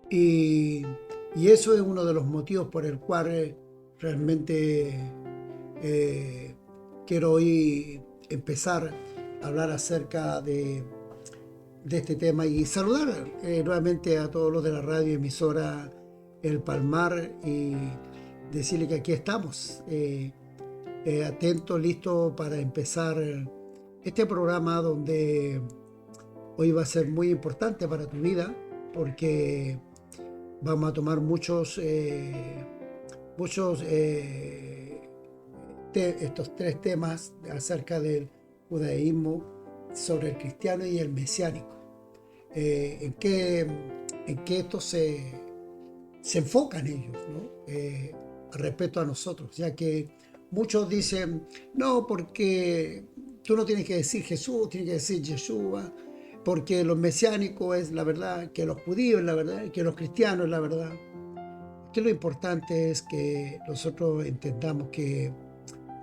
Y, y eso es uno de los motivos por el cual realmente eh, quiero hoy empezar a hablar acerca de este tema y saludar nuevamente a todos los de la radio emisora El Palmar y decirle que aquí estamos, atentos, listos para empezar este programa donde hoy va a ser muy importante para tu vida porque vamos a tomar estos tres temas acerca del judaísmo, sobre el cristiano y el mesiánico. En qué estos se enfocan ellos, ¿no? Respecto a nosotros, ya que muchos dicen, no, porque tú no tienes que decir Jesús, tienes que decir Yeshua, porque los mesiánicos es la verdad, que los judíos es la verdad, que los cristianos es la verdad. Que lo importante es que nosotros entendamos que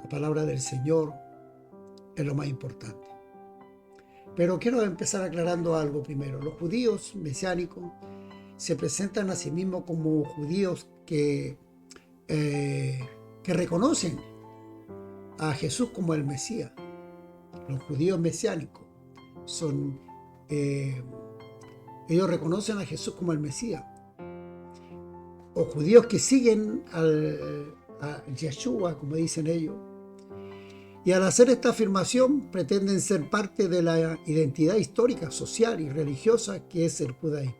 la palabra del Señor es lo más importante. Pero quiero empezar aclarando algo primero. Los judíos mesiánicos se presentan a sí mismos como judíos que reconocen a Jesús como el Mesías. Los judíos mesiánicos son, eh, ellos reconocen a Jesús como el Mesías. O judíos que siguen a Yeshua, como dicen ellos. Y al hacer esta afirmación pretenden ser parte de la identidad histórica, social y religiosa que es el judaísmo.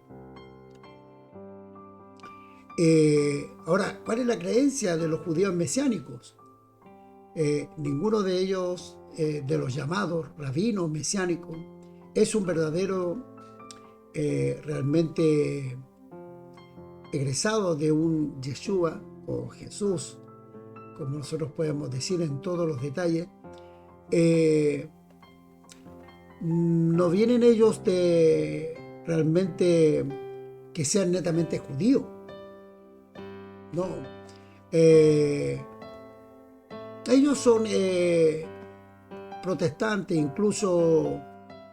Ahora, ¿cuál es la creencia de los judíos mesiánicos? Ninguno de ellos, de los llamados rabinos mesiánicos, es un verdadero, realmente egresado de un Yeshua o Jesús, como nosotros podemos decir en todos los detalles. No vienen ellos de realmente que sean netamente judíos, no. Eh, Ellos son protestantes, incluso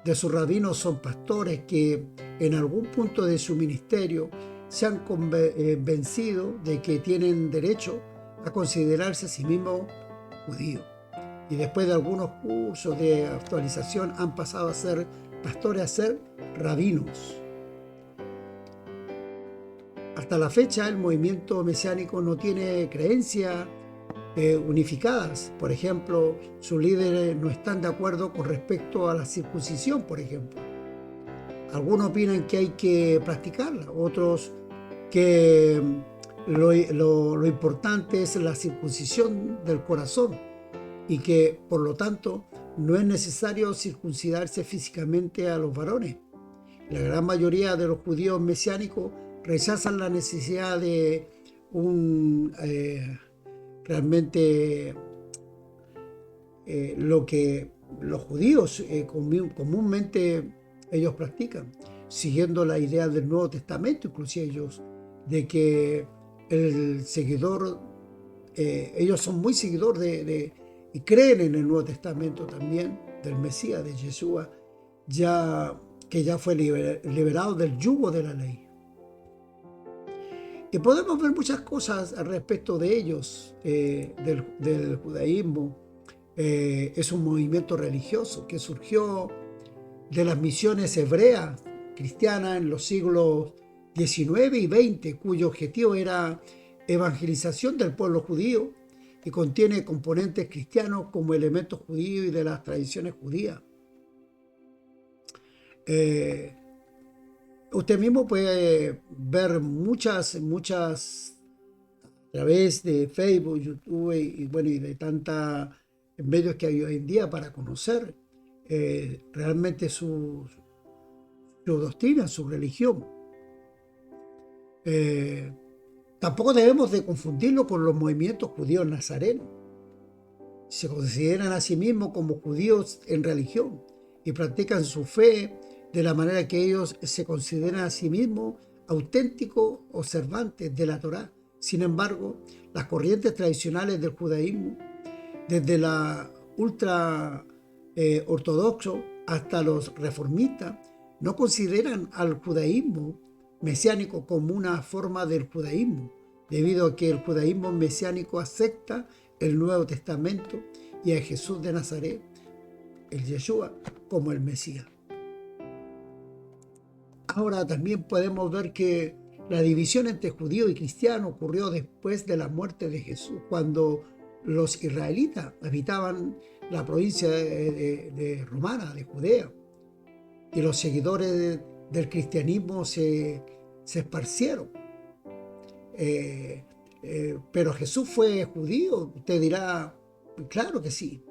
de sus rabinos son pastores que en algún punto de su ministerio se han convencido de que tienen derecho a considerarse a sí mismos judíos. Y después de algunos cursos de actualización han pasado a ser pastores, a ser rabinos. Hasta la fecha el movimiento mesiánico no tiene creencias unificadas. Por ejemplo, sus líderes no están de acuerdo con respecto a la circuncisión, por ejemplo. Algunos opinan que hay que practicarla, otros que lo importante es la circuncisión del corazón y que por lo tanto no es necesario circuncidarse físicamente a los varones. La gran mayoría de los judíos mesiánicos rechazan la necesidad de un realmente lo que los judíos comúnmente ellos practican, siguiendo la idea del Nuevo Testamento, inclusive ellos, de que el seguidor, ellos son muy seguidores y creen en el Nuevo Testamento también, del Mesías, de Yeshua, que ya fue liberado del yugo de la ley. Y podemos ver muchas cosas al respecto de ellos, del judaísmo. Es un movimiento religioso que surgió de las misiones hebreas cristianas en los siglos XIX y XX, cuyo objetivo era evangelización del pueblo judío y contiene componentes cristianos como elementos judíos y de las tradiciones judías. Usted mismo puede ver muchas a través de Facebook, YouTube bueno, y de tantos medios que hay hoy en día para conocer realmente su doctrina, su religión. Tampoco debemos de confundirlo con los movimientos judíos nazarenos. Se consideran a sí mismos como judíos en religión y practican su fe de la manera que ellos se consideran a sí mismos auténticos observantes de la Torá. Sin embargo, las corrientes tradicionales del judaísmo, desde la ultra ortodoxo hasta los reformistas, no consideran al judaísmo mesiánico como una forma del judaísmo, debido a que el judaísmo mesiánico acepta el Nuevo Testamento y a Jesús de Nazaret, el Yeshua, como el Mesías. Ahora también podemos ver que la división entre judíos y cristianos ocurrió después de la muerte de Jesús, cuando los israelitas habitaban la provincia de romana, de Judea, y los seguidores del cristianismo se esparcieron. Pero Jesús fue judío, usted dirá, claro que sí,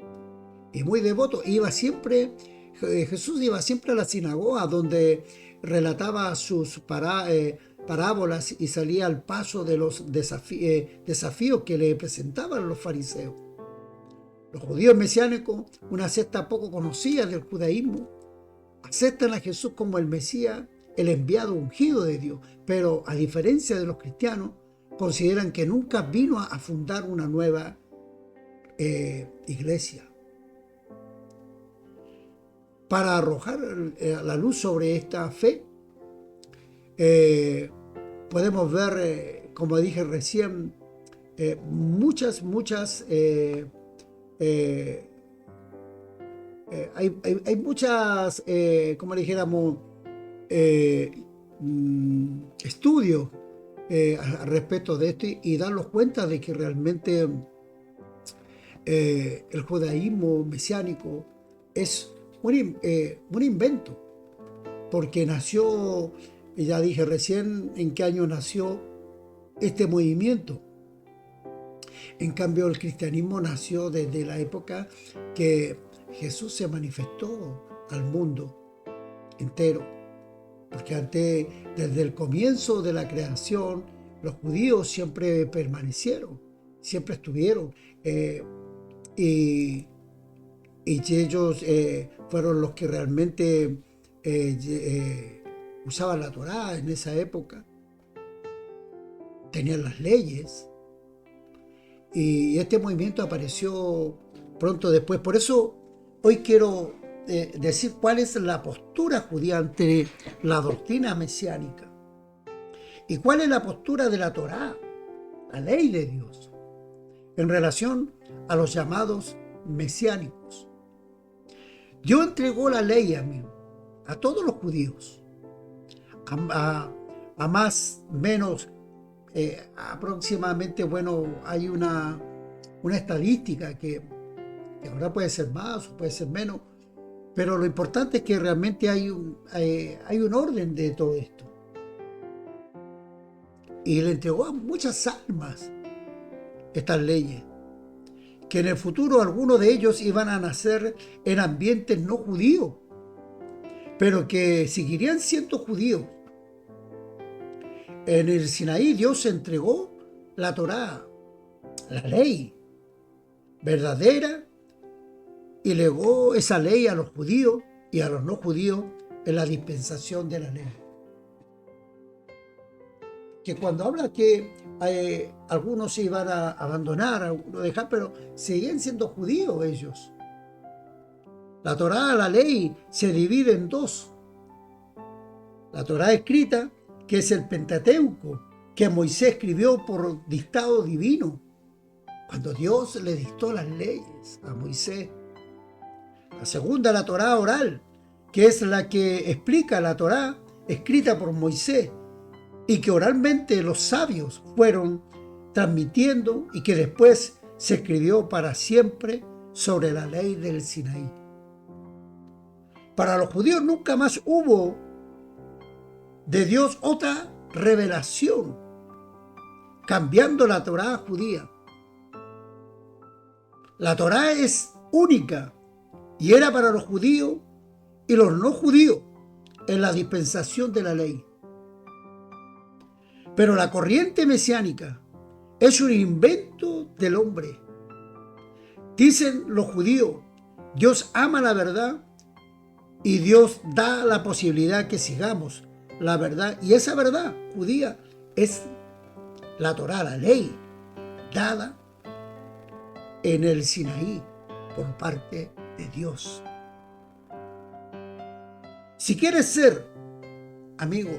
y muy devoto. Jesús iba siempre a la sinagoga donde relataba sus parábolas y salía al paso de los desafíos que le presentaban los fariseos. Los judíos mesiánicos, una secta poco conocida del judaísmo, aceptan a Jesús como el Mesías, el enviado ungido de Dios, pero a diferencia de los cristianos, consideran que nunca vino a fundar una nueva iglesia. Para arrojar la luz sobre esta fe, podemos ver, como dije recién, muchas hay muchas, como dijéramos, estudios al respecto de esto y darnos cuenta de que realmente el judaísmo mesiánico es un invento, porque nació, ya dije recién en qué año nació este movimiento. En cambio, el cristianismo nació desde la época que Jesús se manifestó al mundo entero, porque desde el comienzo de la creación, los judíos siempre permanecieron, siempre estuvieron, y ellos fueron los que realmente usaban la Torá en esa época, tenían las leyes, y este movimiento apareció pronto después. Por eso hoy quiero decir cuál es la postura judía ante la doctrina mesiánica y cuál es la postura de la Torá, la ley de Dios, en relación a los llamados mesiánicos. Dios entregó la ley, amigo, a todos los judíos, a más, menos, aproximadamente, hay una estadística que ahora puede ser más o puede ser menos, pero lo importante es que realmente hay un orden de todo esto. Y le entregó a muchas almas estas leyes, que en el futuro algunos de ellos iban a nacer en ambientes no judíos, pero que seguirían siendo judíos. En el Sinaí Dios entregó la Torá, la ley verdadera, y legó esa ley a los judíos y a los no judíos en la dispensación de la ley. Que cuando habla que algunos se iban a abandonar, algunos dejar, pero seguían siendo judíos ellos. La Torá, la ley, se divide en dos. La Torá escrita, que es el Pentateuco, que Moisés escribió por dictado divino, cuando Dios le dictó las leyes a Moisés. La segunda, la Torá oral, que es la que explica la Torá escrita por Moisés y que oralmente los sabios fueron transmitiendo y que después se escribió para siempre sobre la ley del Sinaí. Para los judíos nunca más hubo de Dios otra revelación, cambiando la Torá judía. La Torá es única y era para los judíos y los no judíos en la dispensación de la ley. Pero la corriente mesiánica es un invento del hombre. Dicen los judíos, Dios ama la verdad y Dios da la posibilidad que sigamos la verdad. Y esa verdad judía es la Torá, la ley, dada en el Sinaí por parte de Dios. Si quieres ser, amigo,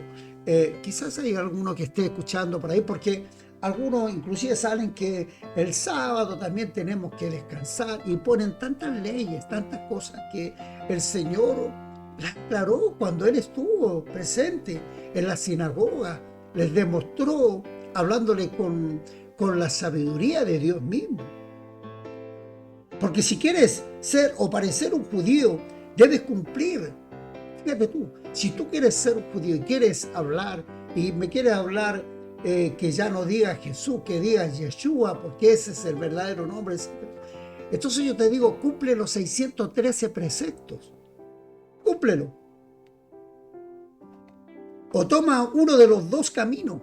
quizás hay alguno que esté escuchando por ahí, porque algunos inclusive salen que el sábado también tenemos que descansar y ponen tantas leyes, tantas cosas que el Señor las aclaró cuando Él estuvo presente en la sinagoga, les demostró hablándole con la sabiduría de Dios mismo. Porque si quieres ser o parecer un judío, debes cumplir. Fíjate tú, si tú quieres ser un judío y quieres hablar, y me quieres hablar que ya no diga Jesús, que diga Yeshua, porque ese es el verdadero nombre. Entonces yo te digo, cumple los 613 preceptos. Cúmplelo. O toma uno de los dos caminos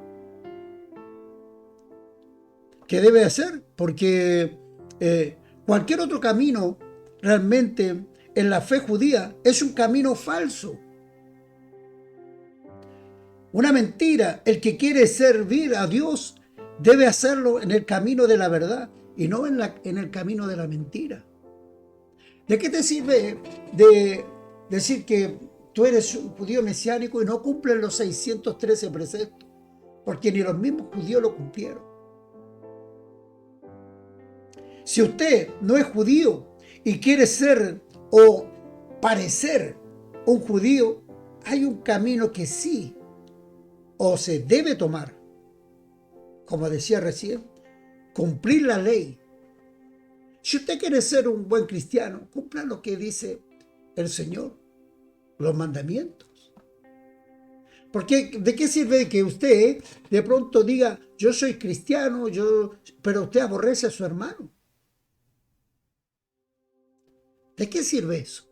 que debe hacer, porque cualquier otro camino realmente en la fe judía es un camino falso. Una mentira. El que quiere servir a Dios debe hacerlo en el camino de la verdad y no en el camino de la mentira. ¿De qué te sirve de decir que tú eres un judío mesiánico y no cumples los 613 preceptos? Porque ni los mismos judíos lo cumplieron. Si usted no es judío y quiere ser o parecer un judío, hay un camino que sí o se debe tomar. Como decía recién, cumplir la ley. Si usted quiere ser un buen cristiano, cumpla lo que dice el Señor, los mandamientos. Porque ¿de qué sirve que usted de pronto diga, yo soy cristiano, pero usted aborrece a su hermano? ¿De qué sirve eso?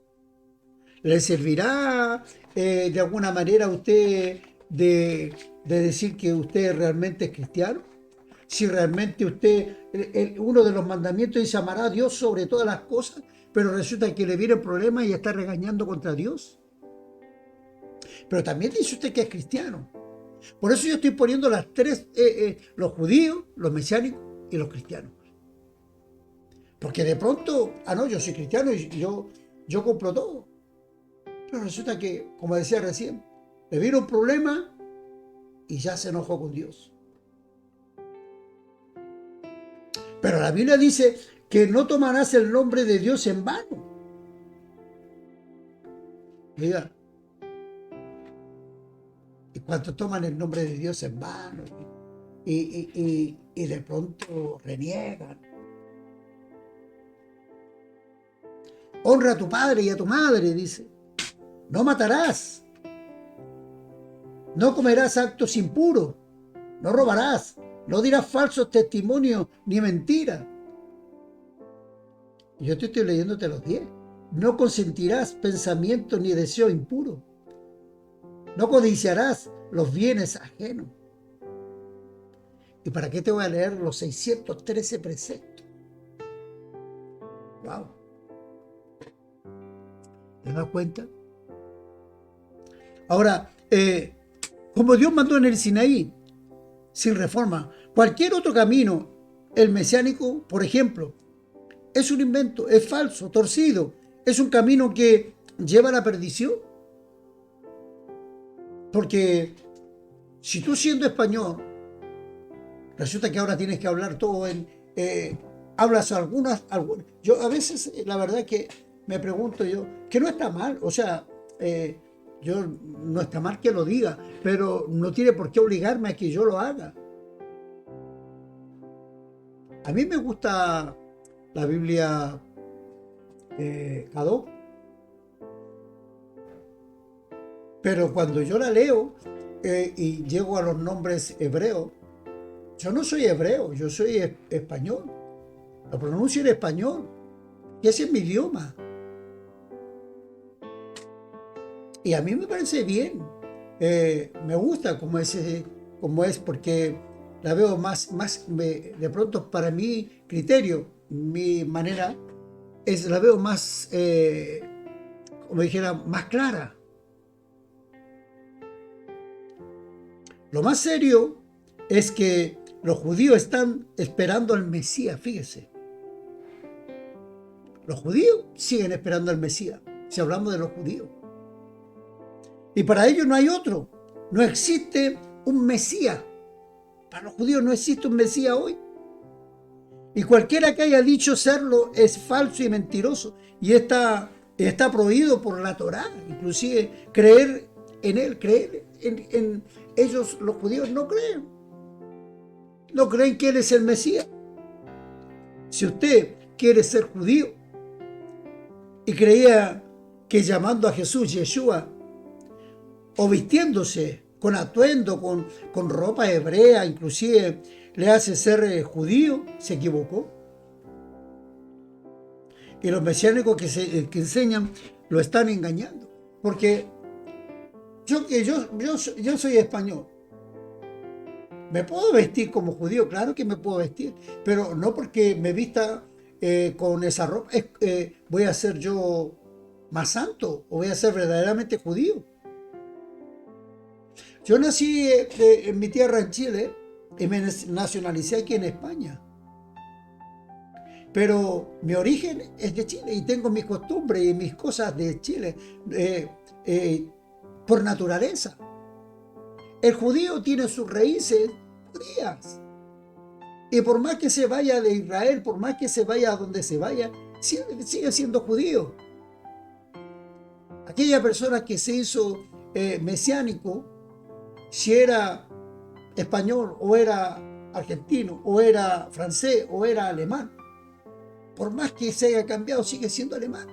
¿Le servirá de alguna manera a usted de decir que usted realmente es cristiano? Si realmente usted, uno de los mandamientos dice, amará a Dios sobre todas las cosas, pero resulta que le viene problemas y está regañando contra Dios. Pero también dice usted que es cristiano. Por eso yo estoy poniendo las tres, los judíos, los mesiánicos y los cristianos. Porque de pronto, no, yo soy cristiano y yo compro todo. Pero resulta que, como decía recién, le vino un problema y ya se enojó con Dios. Pero la Biblia dice que no tomarás el nombre de Dios en vano. Diga, ¿y cuántos toman el nombre de Dios en vano? Y de pronto reniegan. Honra a tu padre y a tu madre, dice. No matarás. No comerás actos impuros. No robarás. No dirás falsos testimonios ni mentiras. Yo te estoy leyéndote los 10. No consentirás pensamientos ni deseos impuros. No codiciarás los bienes ajenos. ¿Y para qué te voy a leer los 613 preceptos? ¡Wow! ¿Te das cuenta? Ahora, como Dios mandó en el Sinaí, sin reforma, cualquier otro camino, el mesiánico, por ejemplo, es un invento, es falso, torcido, es un camino que lleva a la perdición. Porque si tú siendo español, resulta que ahora tienes que hablar todo hablas algunas, yo a veces la verdad que me pregunto yo, que no está mal, o sea, yo no está mal que lo diga, pero no tiene por qué obligarme a que yo lo haga. A mí me gusta la Biblia Cadoc, pero cuando yo la leo y llego a los nombres hebreos, yo no soy hebreo, yo soy español, lo pronuncio en español, y ese es mi idioma. Y a mí me parece bien, me gusta como es porque la veo más de pronto para mi criterio, mi manera, la veo más, como dijera, más clara. Lo más serio es que los judíos están esperando al Mesías, fíjese. Los judíos siguen esperando al Mesías, si hablamos de los judíos. Y para ellos no hay otro. No existe un Mesías. Para los judíos no existe un Mesías hoy. Y cualquiera que haya dicho serlo es falso y mentiroso. Y está prohibido por la Torá. Inclusive creer en él, creer en ellos, los judíos no creen. No creen que él es el Mesías. Si usted quiere ser judío y creía que llamando a Jesús, Yeshua, o vistiéndose con atuendo, con ropa hebrea, inclusive le hace ser judío, se equivocó. Y los mesiánicos que enseñan lo están engañando. Porque yo soy español. ¿Me puedo vestir como judío? Claro que me puedo vestir. Pero no porque me vista con esa ropa voy a ser yo más santo o voy a ser verdaderamente judío. Yo nací en mi tierra en Chile y me nacionalicé aquí en España. Pero mi origen es de Chile y tengo mis costumbres y mis cosas de Chile por naturaleza. El judío tiene sus raíces judías. Y por más que se vaya de Israel, por más que se vaya a donde se vaya, sigue siendo judío. Aquella persona que se hizo mesiánico, si era español o era argentino o era francés o era alemán, por más que se haya cambiado, sigue siendo alemán.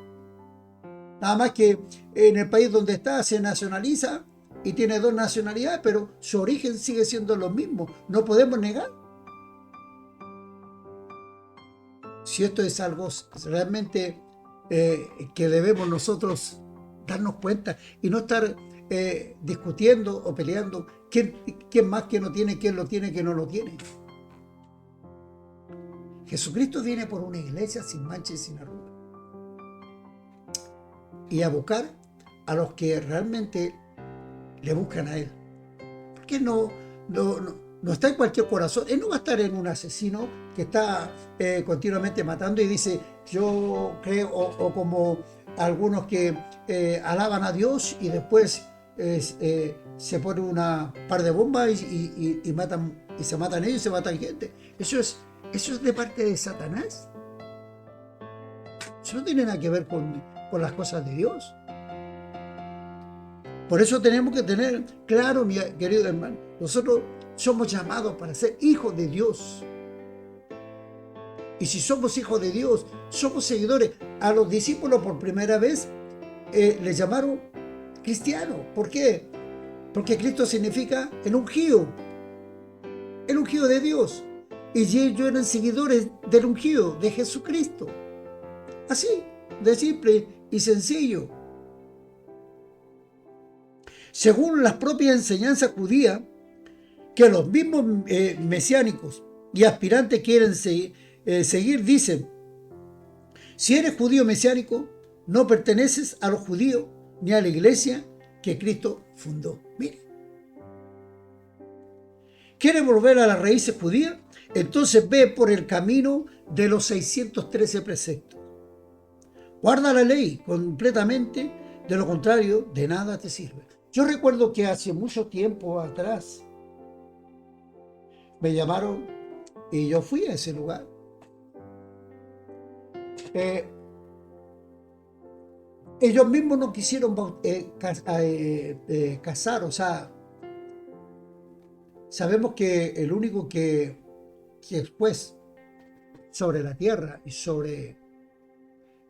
Nada más que en el país donde está se nacionaliza y tiene dos nacionalidades, pero su origen sigue siendo lo mismo. No podemos negar. Si esto es algo realmente que debemos nosotros darnos cuenta y no estar discutiendo o peleando quién más que no tiene, quién lo tiene, quién no lo tiene. Jesucristo viene por una iglesia sin mancha y sin arruga. Y a buscar a los que realmente le buscan a Él. Porque no está en cualquier corazón. Él no va a estar en un asesino que está continuamente matando y dice, yo creo, o como algunos que alaban a Dios y después se pone una par de bombas y matan, y se matan ellos y se matan gente. Eso es de parte de Satanás. Eso no tiene nada que ver con las cosas de Dios. Por eso tenemos que tener claro, mi querido hermano, nosotros somos llamados para ser hijos de Dios. Y si somos hijos de Dios, somos seguidores. A los discípulos por primera vez les llamaron cristianos. ¿Por qué? Porque Cristo significa el ungido de Dios. Y ellos eran seguidores del ungido, de Jesucristo. Así, de simple y sencillo. Según las propias enseñanzas judías, que los mismos mesiánicos y aspirantes quieren seguir, dicen, si eres judío mesiánico, no perteneces a los judíos ni a la iglesia que Cristo fundó. Mire. ¿Quieres volver a las raíces judías? Entonces ve por el camino de los 613 preceptos. Guarda la ley completamente, de lo contrario, de nada te sirve. Yo recuerdo que hace mucho tiempo atrás me llamaron y yo fui a ese lugar. Ellos mismos no quisieron casar, o sea, sabemos que el único que después sobre la tierra y sobre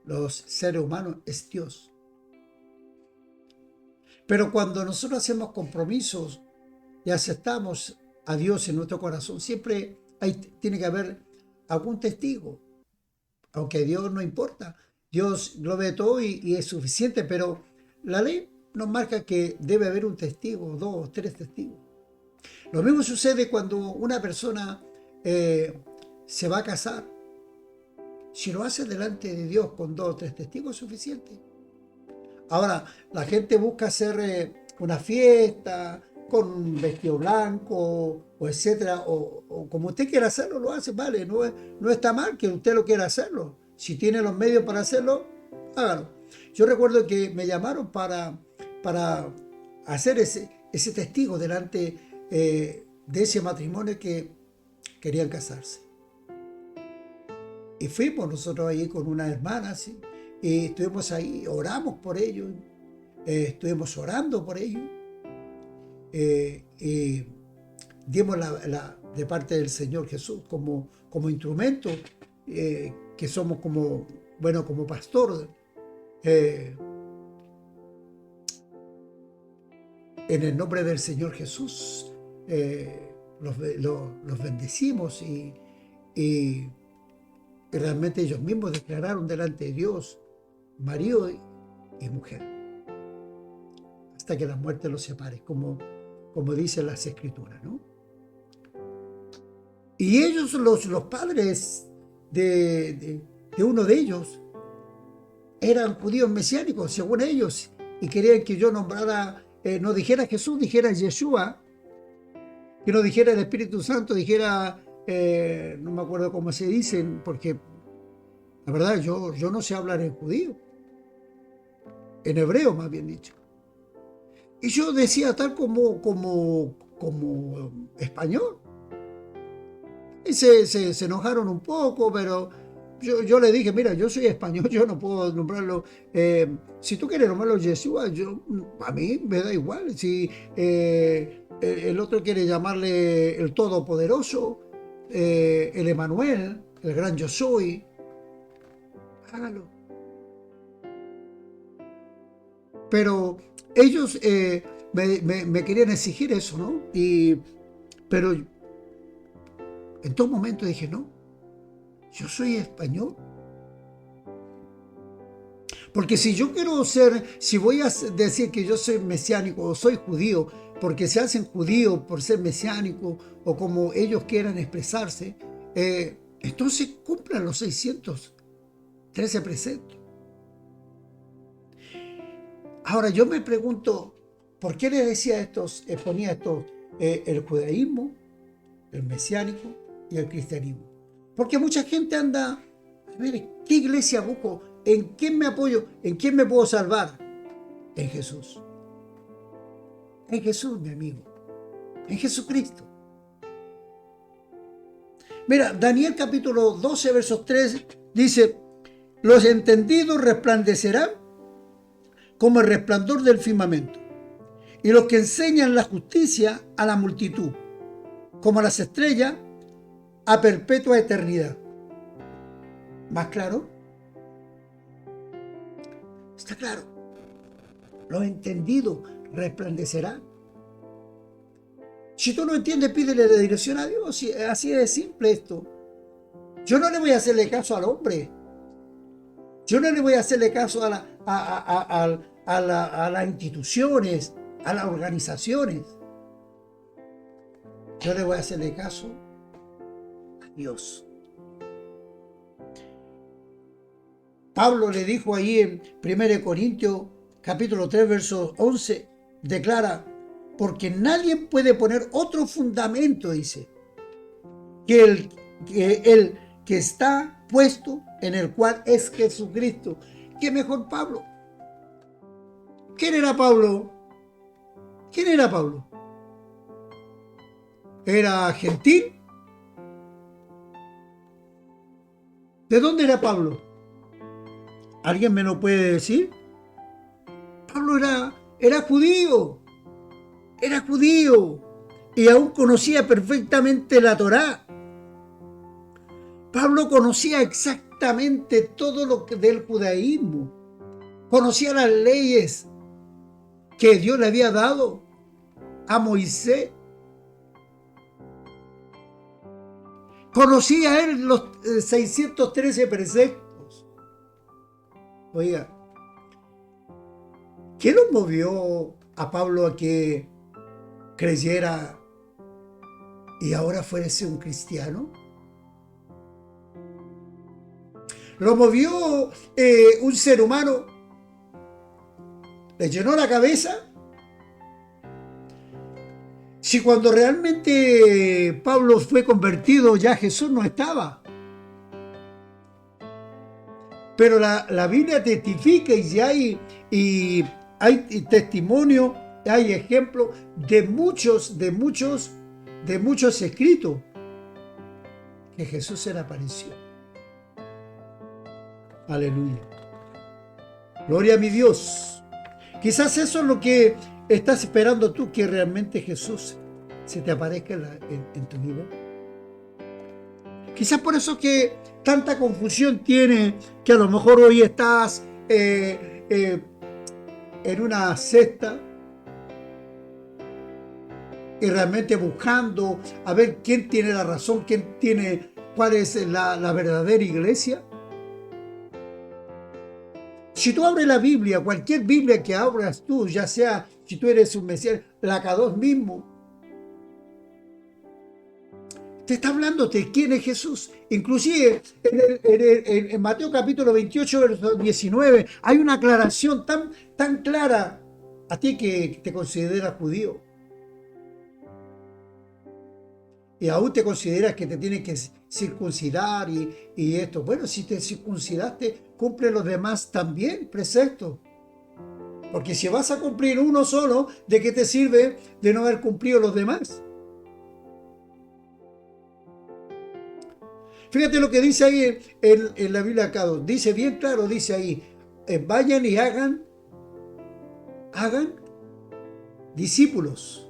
los seres humanos es Dios. Pero cuando nosotros hacemos compromisos y aceptamos a Dios en nuestro corazón, siempre tiene que haber algún testigo. Aunque a Dios no importa, Dios lo ve todo y es suficiente, pero la ley nos marca que debe haber un testigo, 2 o 3 testigos. Lo mismo sucede cuando una persona se va a casar. Si lo hace delante de Dios con 2 o 3 testigos es suficiente. Ahora, la gente busca hacer una fiesta con un vestido blanco, o etcétera, o como usted quiera hacerlo, lo hace, vale, no está mal que usted lo quiera hacerlo. Si tiene los medios para hacerlo, hágalo. Yo recuerdo que me llamaron para hacer ese testigo delante de ese matrimonio que querían casarse. Y fuimos nosotros ahí con unas hermanas, y estuvimos ahí, oramos por ellos, estuvimos orando por ellos, y dimos de parte del Señor Jesús como instrumento, que somos como pastor, en el nombre del Señor Jesús, los bendecimos, y realmente ellos mismos declararon delante de Dios marido y mujer, hasta que la muerte los separe, como dicen las Escrituras, ¿no? Y ellos, los padres de uno de ellos, eran judíos mesiánicos, según ellos, y querían que yo nombrara, no dijera Jesús, dijera Yeshua, que no dijera el Espíritu Santo, dijera, no me acuerdo cómo se dicen, porque la verdad yo no sé hablar en judío, en hebreo más bien dicho. Y yo decía tal como español. Y se enojaron un poco, pero yo le dije, mira, yo soy español, yo no puedo nombrarlo. Si tú quieres nombrarlo Yeshua, a mí me da igual. Si el otro quiere llamarle el Todopoderoso, el Emanuel, el gran yo soy, hágalo. Pero ellos me querían exigir eso, ¿no? Pero en todo momento dije, no, yo soy español. Porque si voy a decir que yo soy mesiánico o soy judío, porque se hacen judíos por ser mesiánico o como ellos quieran expresarse, entonces cumplan los 613 preceptos. Ahora yo me pregunto, ¿por qué les decía ponía estos, el judaísmo, el mesiánico y el cristianismo? Porque mucha gente anda, a ver, ¿qué iglesia busco? ¿En quién me apoyo? ¿En quién me puedo salvar? En Jesús. En Jesús, mi amigo. En Jesucristo. Mira, Daniel capítulo 12, versos 3 dice, los entendidos resplandecerán como el resplandor del firmamento, y los que enseñan la justicia a la multitud, como las estrellas a perpetua eternidad. ¿Más claro? Está claro. Los entendidos resplandecerán. Si tú no entiendes, pídele la dirección a Dios. Así de simple esto. Yo no le voy a hacerle caso al hombre. Yo no le voy a hacerle caso a las instituciones, a las organizaciones. Yo le voy a hacerle caso a Dios. Pablo le dijo ahí en 1 Corintios capítulo 3, verso 11, declara, porque nadie puede poner otro fundamento, dice, que el que está puesto, en el cual es Jesucristo. ¿Qué mejor Pablo? ¿Quién era Pablo? ¿Quién era Pablo? ¿Era gentil? ¿De dónde era Pablo? ¿Alguien me lo puede decir? Pablo era judío. Era judío. Y aún conocía perfectamente la Torá. Pablo conocía exactamente todo lo del judaísmo. Conocía las leyes que Dios le había dado a Moisés. Conocía él los 613 preceptos. Oiga, ¿qué lo movió a Pablo a que creyera y ahora fuese un cristiano? ¿Lo movió un ser humano? ¿Le llenó la cabeza? Si cuando realmente Pablo fue convertido ya Jesús no estaba. Pero la Biblia testifica y hay testimonio hay ejemplos de muchos escritos que Jesús se le apareció. Aleluya. Gloria a mi Dios. Quizás eso es lo que estás esperando tú, que realmente Jesús se te aparezca en tu vida. Quizás por eso que tanta confusión tiene, que a lo mejor hoy estás en una secta y realmente buscando a ver quién tiene la razón, cuál es la verdadera iglesia. Si tú abres la Biblia, cualquier Biblia que abras tú, ya sea si tú eres un Mesías, la K2 mismo, te está hablando de quién es Jesús. Inclusive en Mateo capítulo 28, verso 19, hay una aclaración tan clara a ti que te consideras judío. Y aún te consideras que te tienes que circuncidar y esto. Bueno, si te circuncidaste, cumple los demás también preceptos. Porque si vas a cumplir uno solo, ¿de qué te sirve de no haber cumplido los demás? Fíjate lo que dice ahí en la Biblia acá. Dice bien claro, dice ahí, vayan y hagan discípulos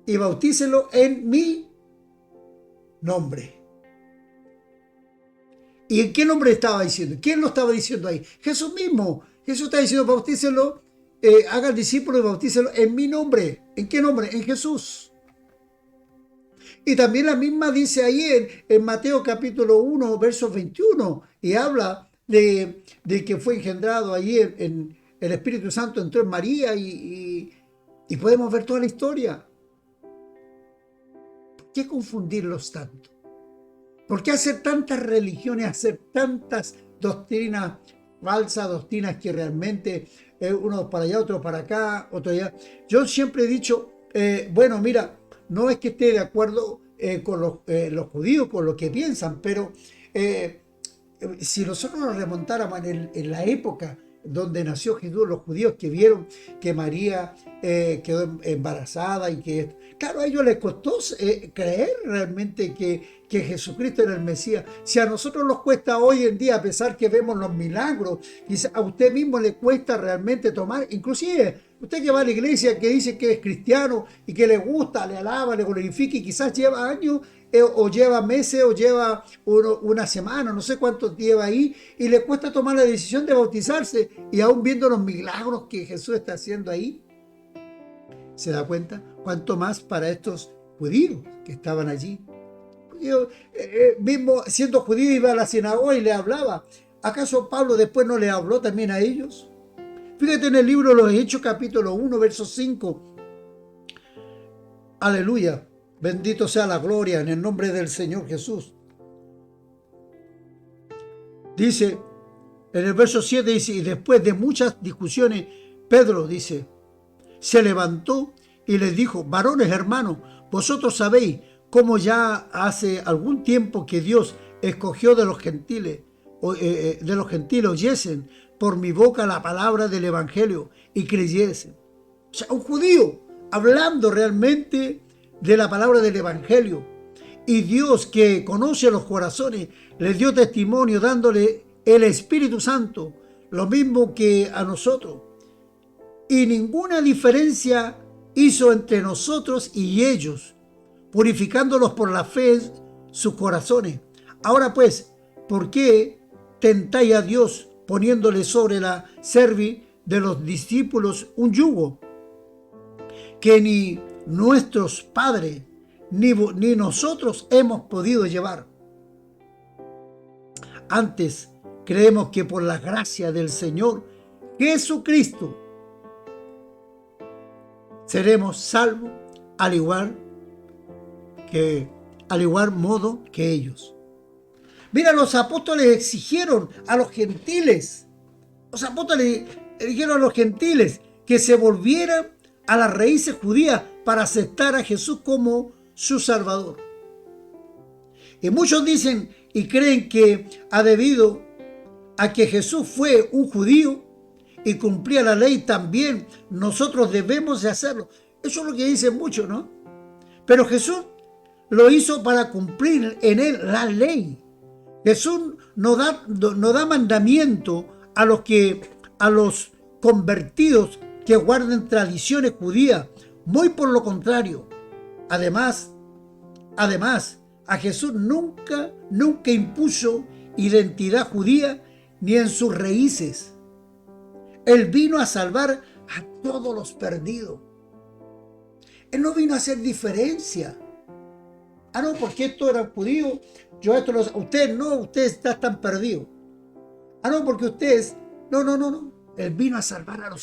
y bautícenlo en mi nombre. ¿Y en qué nombre estaba diciendo? ¿Quién lo estaba diciendo ahí? Jesús mismo. Jesús está diciendo, bautícenlo, hagan discípulos y bautícenlo en mi nombre. ¿En qué nombre? En Jesús. Y también la misma dice ahí en Mateo capítulo 1, verso 21, y habla de que fue engendrado allí en el Espíritu Santo, entró en María y podemos ver toda la historia. ¿Por qué confundirlos tanto? ¿Por qué hacer tantas religiones, hacer tantas doctrinas falsas, doctrinas que realmente uno para allá, otro para acá, otro allá? Yo siempre he dicho, bueno, mira, no es que esté de acuerdo con los judíos, con lo que piensan, pero si nosotros nos remontáramos en la época donde nació Jesús, los judíos que vieron que María quedó embarazada y que, claro, a ellos les costó creer realmente que Jesucristo era el Mesías. Si a nosotros nos cuesta hoy en día, a pesar que vemos los milagros, quizá a usted mismo le cuesta realmente tomar, inclusive usted que va a la iglesia, que dice que es cristiano y que le gusta, le alaba, le glorifica y quizás lleva años o lleva meses o lleva una semana, no sé cuánto lleva ahí, y le cuesta tomar la decisión de bautizarse, y aún viendo los milagros que Jesús está haciendo ahí, ¿se da cuenta? Cuánto más para estos judíos que estaban allí. Yo mismo siendo judío iba a la sinagoga y le hablaba. ¿Acaso Pablo después no le habló también a ellos? Fíjate en el libro de los Hechos capítulo 1, verso 5. Aleluya. Bendito sea la gloria en el nombre del Señor Jesús. Dice, en el verso 7 dice, y después de muchas discusiones, Pedro dice, se levantó y les dijo, varones hermanos, vosotros sabéis cómo ya hace algún tiempo que Dios escogió de los gentiles oyesen por mi boca la palabra del evangelio y creyesen. O sea, un judío hablando realmente de la palabra del evangelio. Y Dios, que conoce los corazones, les dio testimonio dándole el Espíritu Santo, lo mismo que a nosotros. Y ninguna diferencia hizo entre nosotros y ellos, purificándolos por la fe sus corazones. Ahora pues, ¿por qué tentáis a Dios poniéndole sobre la cerviz de los discípulos un yugo que ni nuestros padres ni nosotros hemos podido llevar? Antes creemos que por la gracia del Señor Jesucristo seremos salvos al igual modo que ellos. Mira, los apóstoles exigieron a los gentiles, que se volvieran a las raíces judías para aceptar a Jesús como su Salvador. Y muchos dicen y creen que debido a que Jesús fue un judío y cumplía la ley, también nosotros debemos de hacerlo. Eso es lo que dicen muchos, ¿no? Pero Jesús lo hizo para cumplir en él la ley. Jesús no da mandamiento a los convertidos que guarden tradiciones judías. Muy por lo contrario. Además, a Jesús nunca impuso identidad judía ni en sus raíces. Él vino a salvar a todos los perdidos. Él no vino a hacer diferencia. Ah, no, porque esto era judío, yo esto ustedes no, ustedes están perdidos. Ah, no, porque ustedes, no. Él vino a salvar a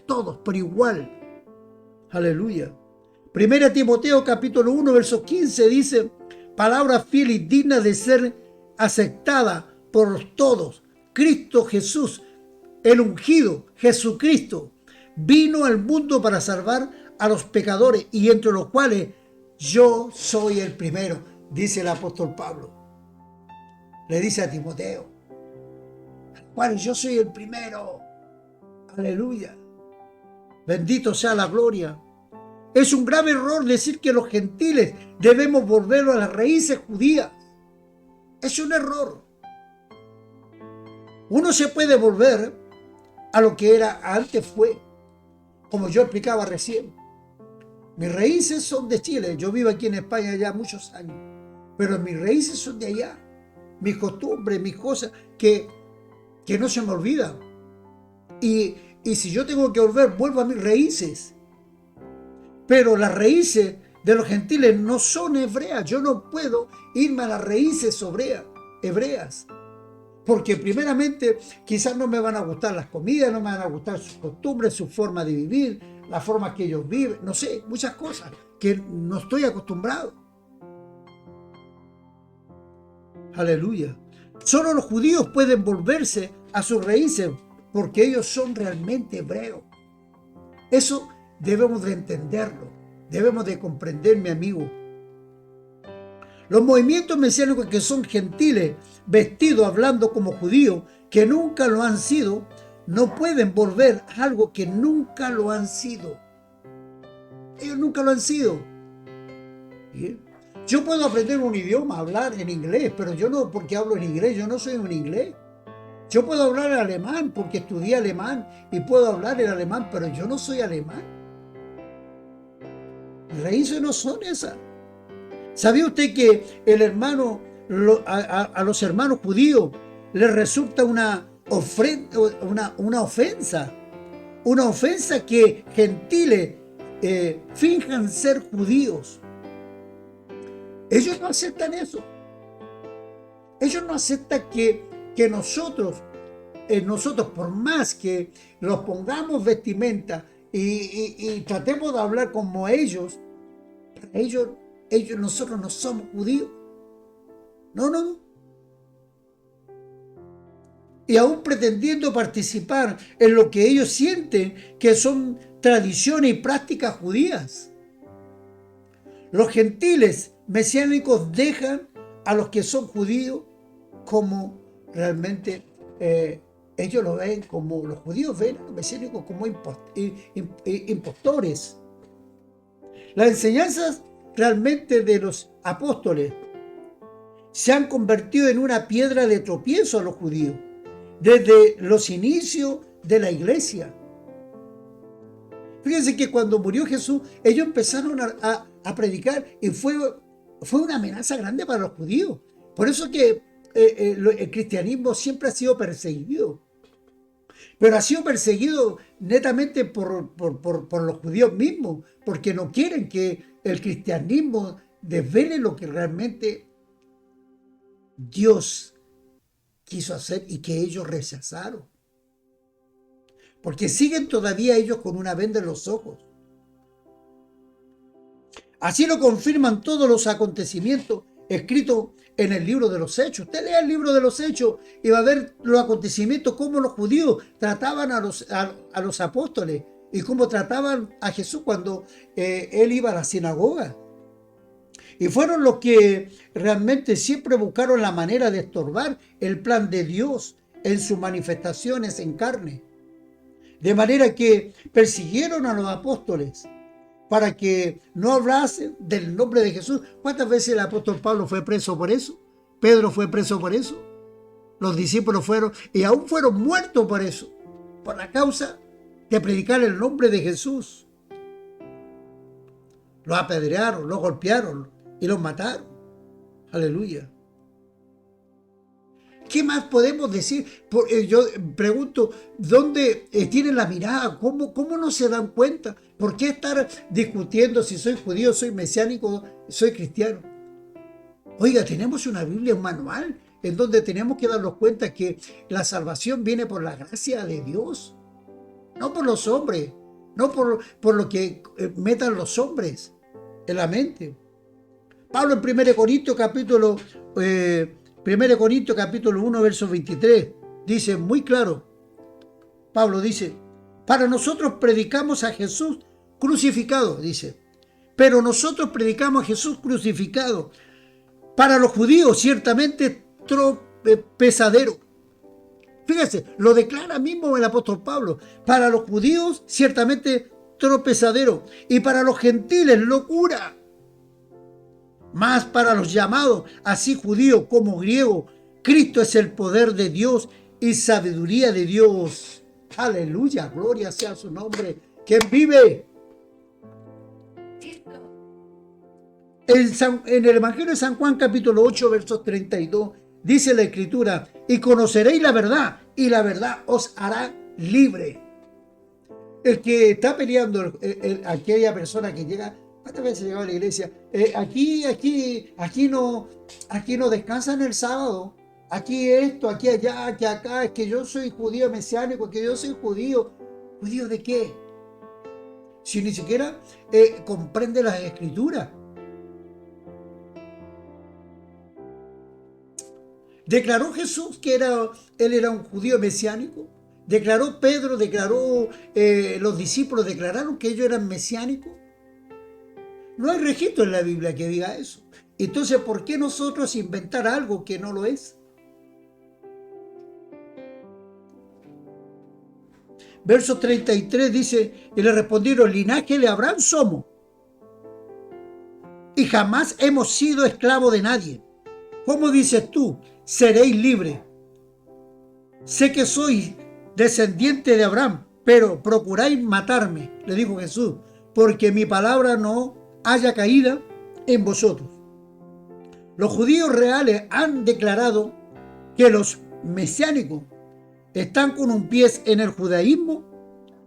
todos, por igual. Aleluya. Primera Timoteo capítulo 1, verso 15 dice, palabra fiel y digna de ser aceptada por todos. Cristo Jesús, el ungido, Jesucristo, vino al mundo para salvar a los pecadores, y entre los cuales yo soy el primero, dice el apóstol Pablo. Le dice a Timoteo, cual yo soy el primero. Aleluya. Bendito sea la gloria. Es un grave error decir que los gentiles debemos volver a las raíces judías. Es un error. Uno se puede volver a lo que era antes fue, como yo explicaba recién. Mis raíces son de Chile. Yo vivo aquí en España ya muchos años, pero mis raíces son de allá. Mis costumbres, mis cosas que no se me olvidan. Y si yo tengo que volver, vuelvo a mis raíces. Pero las raíces de los gentiles no son hebreas. Yo no puedo irme a las raíces hebreas. Porque primeramente quizás no me van a gustar las comidas, no me van a gustar sus costumbres, su forma de vivir, la forma que ellos viven, no sé, muchas cosas que no estoy acostumbrado. Aleluya. Solo los judíos pueden volverse a sus raíces porque ellos son realmente hebreos. Eso debemos de entenderlo, debemos de comprender, mi amigo. Los movimientos mesiánicos que son gentiles, vestidos, hablando como judíos, que nunca lo han sido, no pueden volver a algo que nunca lo han sido. Ellos nunca lo han sido. ¿Sí? Yo puedo aprender un idioma, hablar en inglés, pero yo no, porque hablo en inglés, yo no soy un inglés. Yo puedo hablar en alemán porque estudié alemán y puedo hablar en alemán, pero yo no soy alemán. Las raíces no son esas. ¿Sabía usted que el hermano, a los hermanos judíos les resulta una ofensa? Una ofensa que gentiles finjan ser judíos. Ellos no aceptan eso. Ellos no aceptan que nosotros, por más que los pongamos vestimenta y tratemos de hablar como ellos, nosotros no somos judíos. No. Y aún pretendiendo participar en lo que ellos sienten que son tradiciones y prácticas judías. Los gentiles mesiánicos dejan a los que son judíos como realmente ellos lo ven, como los judíos ven a los mesiánicos como impostores. Las enseñanzas realmente de los apóstoles se han convertido en una piedra de tropiezo a los judíos desde los inicios de la iglesia. Fíjense que cuando murió Jesús, ellos empezaron a predicar y fue una amenaza grande para los judíos. Por eso que el cristianismo siempre ha sido perseguido. Pero ha sido perseguido netamente por los judíos mismos, porque no quieren que el cristianismo desvele lo que realmente Dios quiso hacer y que ellos rechazaron. Porque siguen todavía ellos con una venda en los ojos. Así lo confirman todos los acontecimientos escritos en el libro de los Hechos. Usted lea el libro de los Hechos y va a ver los acontecimientos, cómo los judíos trataban a los apóstoles y cómo trataban a Jesús cuando él iba a la sinagoga. Y fueron los que realmente siempre buscaron la manera de estorbar el plan de Dios en sus manifestaciones en carne. De manera que persiguieron a los apóstoles para que no hablasen del nombre de Jesús. ¿Cuántas veces el apóstol Pablo fue preso por eso? Pedro fue preso por eso. Los discípulos fueron, y aún fueron muertos por eso, por la causa de predicar el nombre de Jesús. Los apedrearon, los golpearon y los mataron. Aleluya. ¿Qué más podemos decir? Yo pregunto, ¿dónde tienen la mirada? ¿Cómo no se dan cuenta? ¿Por qué estar discutiendo si soy judío, soy mesiánico, soy cristiano? Oiga, tenemos una Biblia, un manual, en donde tenemos que darnos cuenta que la salvación viene por la gracia de Dios, no por los hombres, no por lo que metan los hombres en la mente. Pablo en 1 Corintios capítulo 1, verso 23, dice muy claro, Pablo dice, para nosotros predicamos a Jesús crucificado, dice, pero nosotros predicamos a Jesús crucificado. Para los judíos, ciertamente tropezadero. Fíjense, lo declara mismo el apóstol Pablo. Para los judíos, ciertamente tropezadero. Y para los gentiles, locura. Mas para los llamados, así judíos como griegos, Cristo es el poder de Dios y sabiduría de Dios. Aleluya, gloria sea su nombre. ¿Quién vive? En el Evangelio de San Juan, capítulo 8, versos 32, dice la Escritura, y conoceréis la verdad, y la verdad os hará libre. El que está peleando, aquella persona que llega, ¿cuántas veces llegaba a la iglesia? Aquí no descansan el sábado, aquí esto, aquí allá, aquí acá, es que yo soy judío mesiánico, que yo soy judío. ¿Judío de qué? Si ni siquiera comprende las Escrituras. ¿Declaró Jesús que él era un judío mesiánico? ¿Declaró Pedro, los discípulos declararon que ellos eran mesiánicos? No hay registro en la Biblia que diga eso. Entonces, ¿por qué nosotros inventar algo que no lo es? Verso 33 dice, y le respondieron, linaje de Abraham somos, y jamás hemos sido esclavos de nadie. ¿Cómo dices tú? Seréis libres. Sé que sois descendiente de Abraham, pero procuráis matarme, le dijo Jesús, porque mi palabra no haya caída en vosotros. Los judíos reales han declarado que los mesiánicos están con un pie en el judaísmo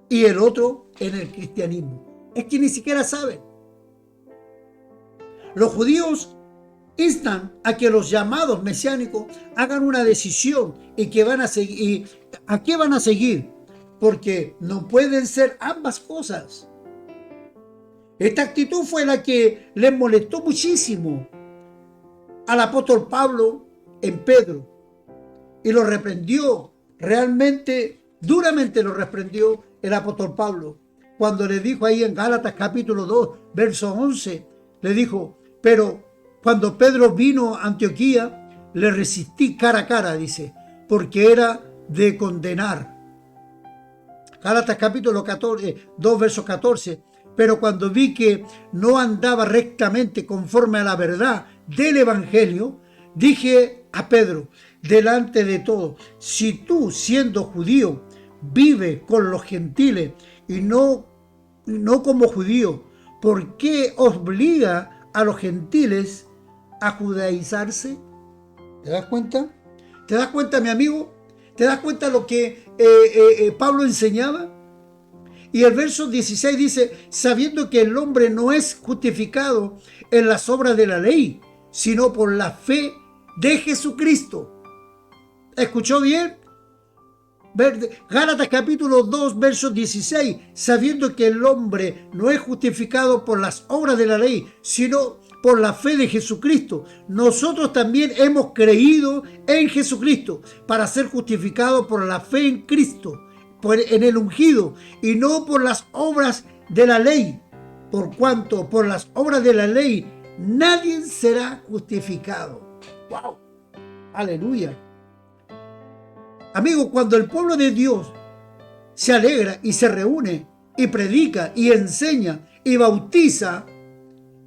y el otro en el cristianismo. Es que ni siquiera saben. Los judíos instan a que los llamados mesiánicos hagan una decisión y que van a seguir. ¿A qué van a seguir? Porque no pueden ser ambas cosas. Esta actitud fue la que les molestó muchísimo al apóstol Pablo en Pedro y lo reprendió, realmente, duramente lo reprendió el apóstol Pablo cuando le dijo ahí en Gálatas capítulo 2, verso 11, le dijo, pero cuando Pedro vino a Antioquía, le resistí cara a cara, dice, porque era de condenar. Gálatas capítulo 2, verso 14. Pero cuando vi que no andaba rectamente conforme a la verdad del Evangelio, dije a Pedro, delante de todo, si tú, siendo judío, vives con los gentiles y no como judío, ¿por qué obliga a los gentiles a judaizarse? ¿Te das cuenta? ¿Te das cuenta, mi amigo? ¿Te das cuenta lo que Pablo enseñaba? Y el verso 16 dice, sabiendo que el hombre no es justificado en las obras de la ley, sino por la fe de Jesucristo. ¿Escuchó bien? Gálatas capítulo 2, verso 16, sabiendo que el hombre no es justificado por las obras de la ley, sino por la fe de Jesucristo. Nosotros también hemos creído en Jesucristo para ser justificados por la fe en Cristo, en el ungido, y no por las obras de la ley, por cuanto por las obras de la ley nadie será justificado. ¡Wow! ¡Aleluya! Amigos, cuando el pueblo de Dios se alegra y se reúne y predica y enseña y bautiza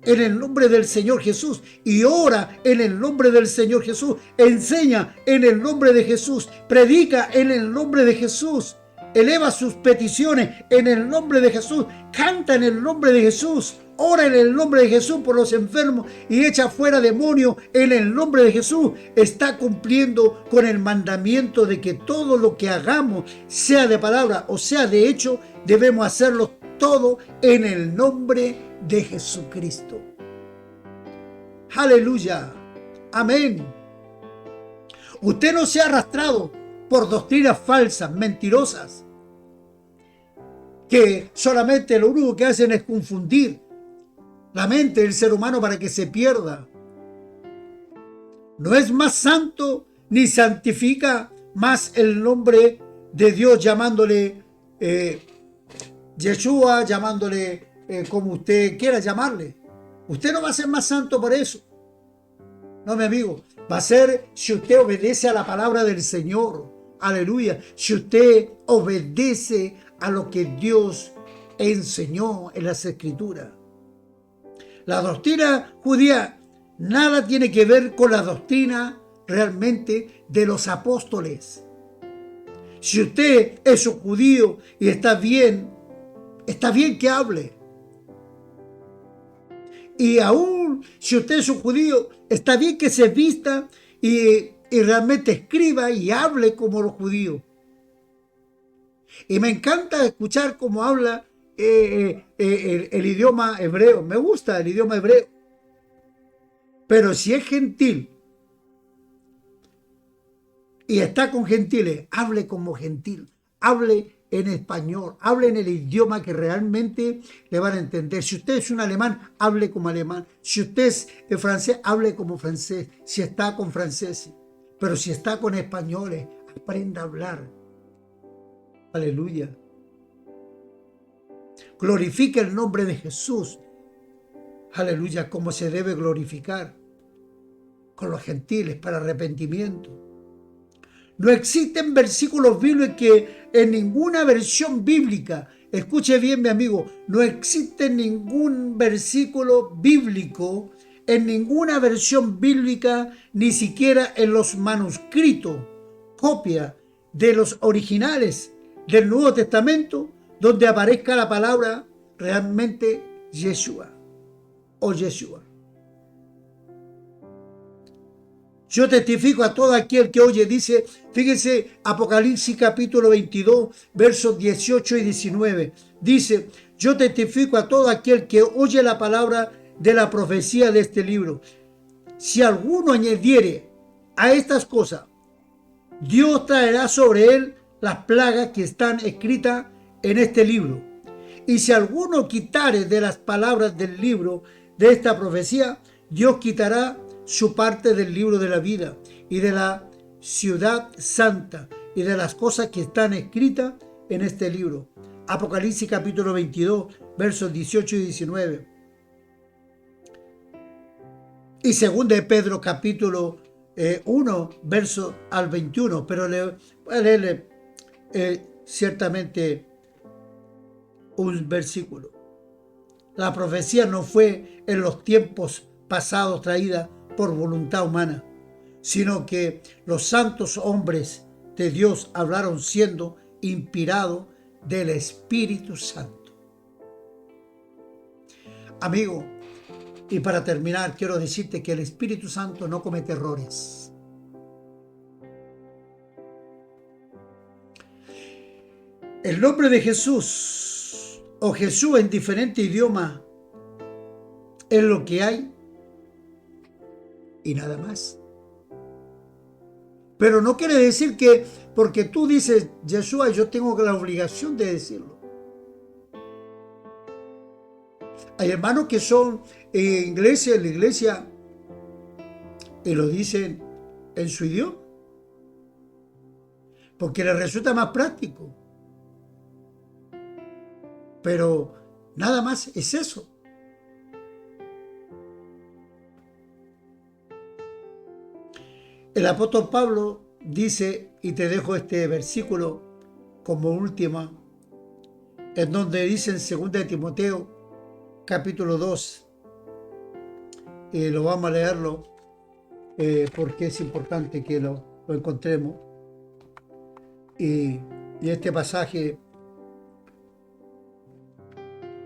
en el nombre del Señor Jesús y ora en el nombre del Señor Jesús, enseña en el nombre de Jesús, predica en el nombre de Jesús, eleva sus peticiones en el nombre de Jesús, canta en el nombre de Jesús, ora en el nombre de Jesús por los enfermos y echa fuera demonios en el nombre de Jesús, está cumpliendo con el mandamiento de que todo lo que hagamos, sea de palabra o sea de hecho, debemos hacerlo todo en el nombre de Jesucristo. Aleluya. Amén. Usted no se ha arrastrado por doctrinas falsas, mentirosas, que solamente lo único que hacen es confundir la mente del ser humano para que se pierda. No es más santo ni santifica más el nombre de Dios llamándole Yeshua, llamándole como usted quiera llamarle. Usted no va a ser más santo por eso. No, mi amigo. Va a ser si usted obedece a la palabra del Señor. Aleluya. Si usted obedece a lo que Dios enseñó en las Escrituras. La doctrina judía nada tiene que ver con la doctrina realmente de los apóstoles. Si usted es un judío y está bien que hable. Y aún si usted es un judío, está bien que se vista y realmente escriba y hable como los judíos. Y me encanta escuchar cómo habla el idioma hebreo. Me gusta el idioma hebreo. Pero si es gentil y está con gentiles, hable como gentil. Hable en español, hable en el idioma que realmente le van a entender. Si usted es un alemán, hable como alemán. Si usted es francés, hable como francés. Si está con franceses, pero si está con españoles, aprenda a hablar. Aleluya. Glorifique el nombre de Jesús. Aleluya, como se debe glorificar con los gentiles para arrepentimiento. No existen versículos bíblicos que en ninguna versión bíblica, escuche bien mi amigo, no existe ningún versículo bíblico en ninguna versión bíblica, ni siquiera en los manuscritos, copia de los originales del Nuevo Testamento, donde aparezca la palabra realmente Yeshua o Yeshua. Yo testifico a todo aquel que oye, dice, fíjense, Apocalipsis capítulo 22, versos 18 y 19. Dice, yo testifico a todo aquel que oye la palabra de la profecía de este libro. Si alguno añadiere a estas cosas, Dios traerá sobre él las plagas que están escritas en este libro. Y si alguno quitare de las palabras del libro de esta profecía, Dios quitará su parte del libro de la vida y de la ciudad santa y de las cosas que están escritas en este libro. Apocalipsis capítulo 22, versos 18 y 19. Y segunda de Pedro capítulo 1, verso al 21. Pero le voy a leerle ciertamente un versículo. La profecía no fue en los tiempos pasados traída por voluntad humana, sino que los santos hombres de Dios hablaron siendo inspirados del Espíritu Santo. Amigo, y para terminar, quiero decirte que el Espíritu Santo no comete errores. El nombre de Jesús o Jesús en diferente idioma es lo que hay y nada más. Pero no quiere decir que porque tú dices Yeshua, yo tengo la obligación de decirlo. Hay hermanos que son ingleses en la iglesia y lo dicen en su idioma porque les resulta más práctico. Pero nada más es eso. El apóstol Pablo dice, y te dejo este versículo como última en donde dice en 2 de Timoteo, capítulo 2, y lo vamos a leerlo porque es importante que lo encontremos. Y este pasaje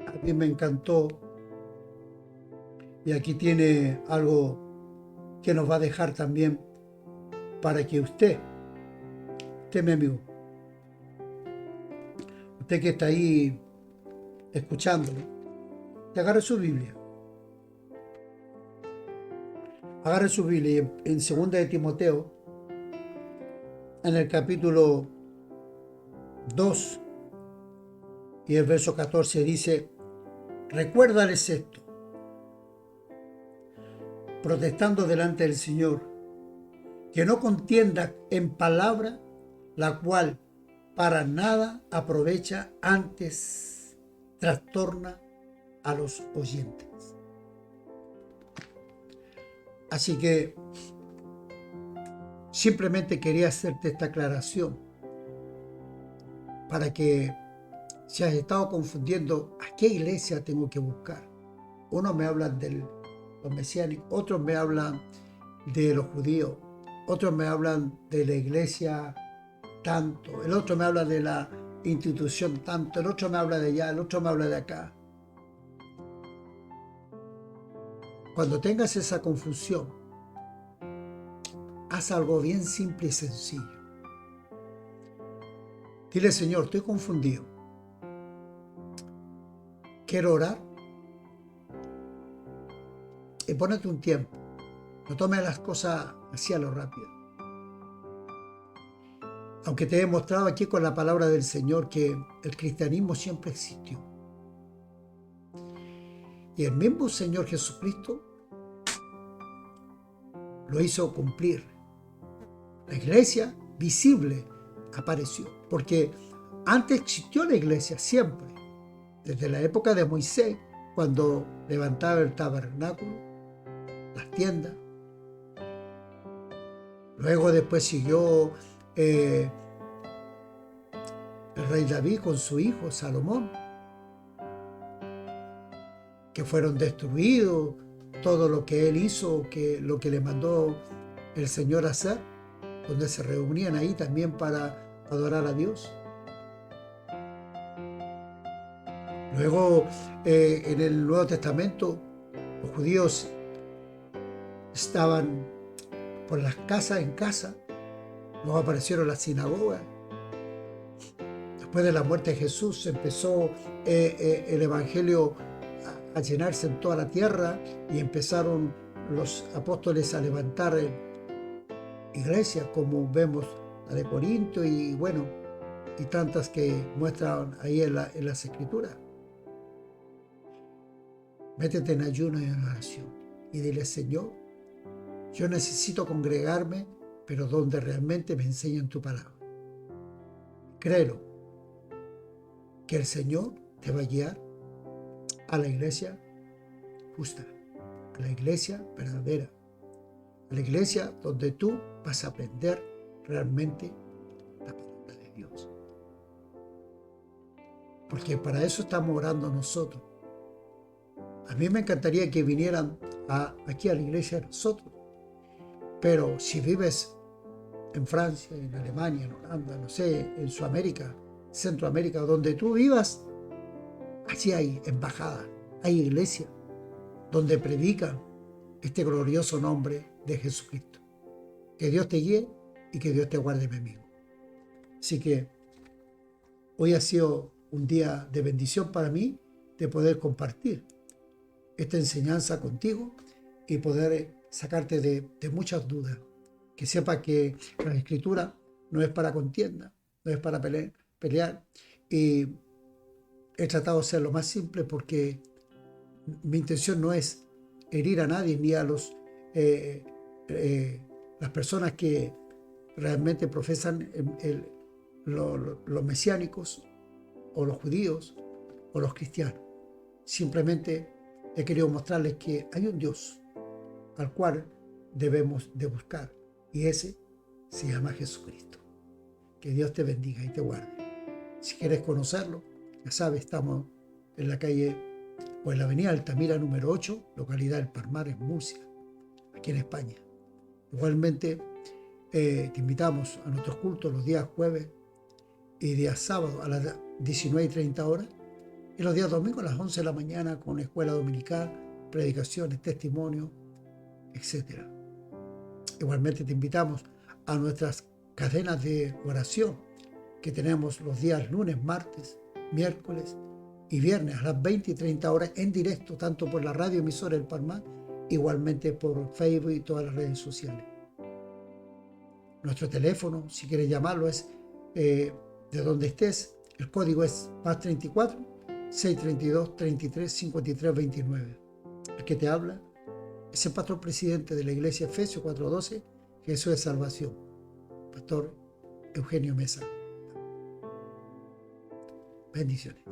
a mí me encantó, y aquí tiene algo que nos va a dejar también para que usted, mi amigo, usted que está ahí escuchándolo, te agarre su Biblia. Agarre su Biblia y en 2 de Timoteo, en el capítulo 2 y el verso 14 dice: recuérdales esto, protestando delante del Señor, que no contienda en palabra, la cual para nada aprovecha, antes trastorna a los oyentes. Así que simplemente quería hacerte esta aclaración para que, si has estado confundiendo a qué iglesia tengo que buscar. Unos me hablan de los mesiánicos, otros me hablan de los judíos, otros me hablan de la iglesia tanto, el otro me habla de la institución tanto, el otro me habla de allá, el otro me habla de acá. Cuando tengas esa confusión, haz algo bien simple y sencillo. Dile: Señor, estoy confundido. Quiero orar. Y ponete un tiempo. No tomes las cosas así a lo rápido. Aunque te he mostrado aquí con la palabra del Señor que el cristianismo siempre existió. Y el mismo Señor Jesucristo lo hizo cumplir. La iglesia visible apareció. Porque antes existió la iglesia siempre. Desde la época de Moisés, cuando levantaba el tabernáculo, las tiendas. Luego después siguió el rey David con su hijo Salomón, que fueron destruidos, todo lo que él hizo, lo que le mandó el Señor hacer, donde se reunían ahí también para adorar a Dios. Luego en el Nuevo Testamento los judíos estaban por las casas en casa, nos aparecieron las sinagogas. Después de la muerte de Jesús empezó el Evangelio a llenarse en toda la tierra y empezaron los apóstoles a levantar iglesias, como vemos la de Corinto y bueno, y tantas que muestran ahí en las Escrituras. Métete en ayuno y en oración y dile: Señor, yo necesito congregarme, pero donde realmente me enseñan tu palabra. Créelo, que el Señor te va a guiar a la iglesia justa, a la iglesia verdadera, a la iglesia donde tú vas a aprender realmente la palabra de Dios. Porque para eso estamos orando nosotros. A mí me encantaría que vinieran aquí a la iglesia nosotros, pero si vives en Francia, en Alemania, en Holanda, no sé, en Sudamérica, Centroamérica, donde tú vivas, allí hay embajadas, hay iglesias donde predican este glorioso nombre de Jesucristo. Que Dios te guíe y que Dios te guarde, mi amigo. Así que hoy ha sido un día de bendición para mí, de poder compartir esta enseñanza contigo y poder sacarte de muchas dudas. Que sepa que la Escritura no es para contienda, no es para pelear. Y he tratado de ser lo más simple porque mi intención no es herir a nadie ni a las personas que realmente profesan los mesiánicos o los judíos o los cristianos. Simplemente he querido mostrarles que hay un Dios al cual debemos de buscar, y ese se llama Jesucristo. Que Dios te bendiga y te guarde. Si quieres conocerlo, Ya sabes, estamos en la calle o en la avenida Altamira número 8, localidad del Palmar, en Murcia, aquí en España. Igualmente, te invitamos a nuestros cultos los días jueves y días sábados a las 19:30 y los días domingos a las 11 de la mañana con escuela dominical, predicaciones, testimonios, etc. Igualmente te invitamos a nuestras cadenas de oración que tenemos los días lunes, martes, miércoles y viernes a las 20:30 en directo, tanto por la radio emisora del Palmar, igualmente por Facebook y todas las redes sociales. Nuestro teléfono, si quieres llamarlo, es de donde estés. El código es +34 632 33 53 29. El que te habla es el pastor presidente de la iglesia Efesios 4:12, Jesús es salvación, Pastor Eugenio Mesa. Bendiciones.